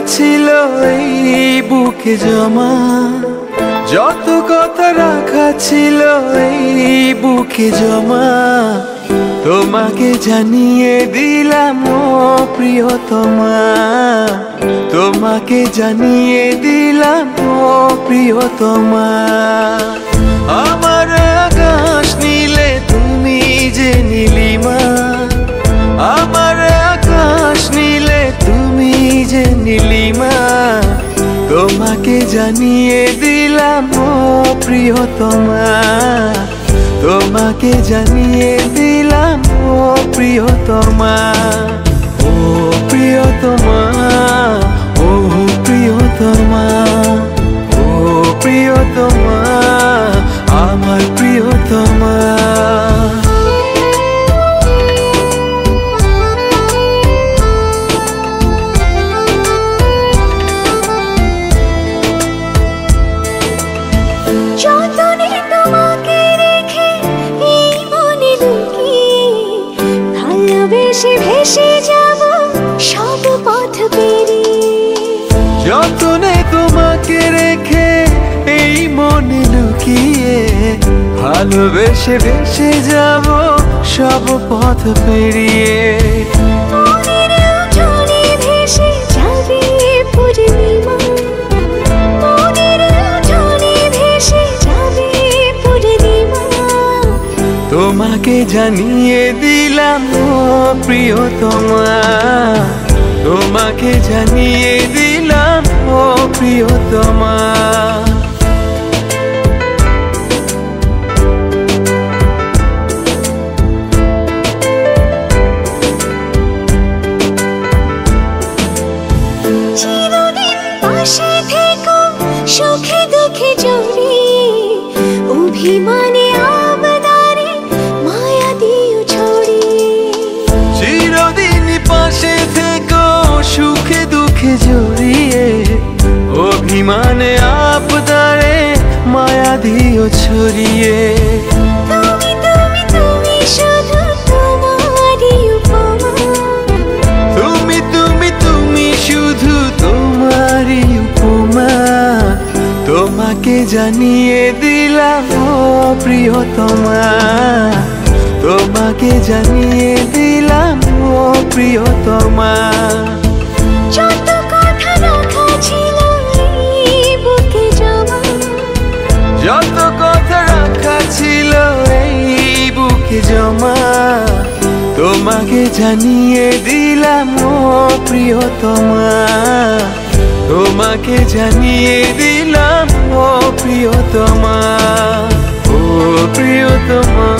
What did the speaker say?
ছিল এই বুকে জমা, যত কথা রাখা ছিল এই বুকে জমা, তোমাকে জানিয়ে দিলাম ও প্রিয়তমা, তোমাকে জানিয়ে দিলাম ও প্রিয়তমা। আমার আকাশ নীলে তুমি যে নীলিমা, আমার আকাশ নীলে তুমি যে নীলিমা, তোমাকে জানিয়ে দিলাম ও প্রিয়তমা, তোমাকে জানিয়ে দিলাম ও প্রিয়তমা। ও প্রিয়তমা, ও প্রিয়তমা, ও প্রিয়তমা, আমার প্রিয়তমা। যতনে তোমাকে রেখে এই মনে লুকিয়ে, ভালোবেসে ভেসে যাব সব পথ পেরিয়ে। যতনে তোমাকে রেখে এই মনে লুকিয়ে, ভালোবেসে ভেসে যাব সব পথ পেরিয়ে। মনের উঠোনে ভেসে যাবে পূর্ণিমা, মনের উঠোনে ভেসে যাবে পূর্ণিমা, তোমাকে জানিয়ে দিলাম ও প্রিয়তমা, তোমাকে জানিয়ে দিলাম ও প্রিয়তমা। চিরদিন পাশে থেকো সুখে দুঃখে জড়িয়ে, অভিমানে আবদারে মায়া দিও ছড়িয়ে। চিরদিন পাশে থেকো সুখে দুঃখে জড়িয়ে, অভিমানে আবদারে মায়া দিও ছড়িয়ে। তুমি তুমি তুমি শুধু তোমারই উপমা, তুমি তুমি তুমি শুধু তোমারই উপমা, তোমাকে জানিয়ে দিলাম ও প্রিয়তমা, তোমাকে জানিয়ে দিলাম ও প্রিয়তমা। যত কথা রাখা ছিল এই বুকে জমা, যত কথা রাখা ছিল এই বুকে জমা, তোমাকে জানিয়ে দিলাম ও প্রিয়তমা, তোমাকে জানিয়ে দিলাম ও প্রিয়তমা, ও প্রিয়তমা।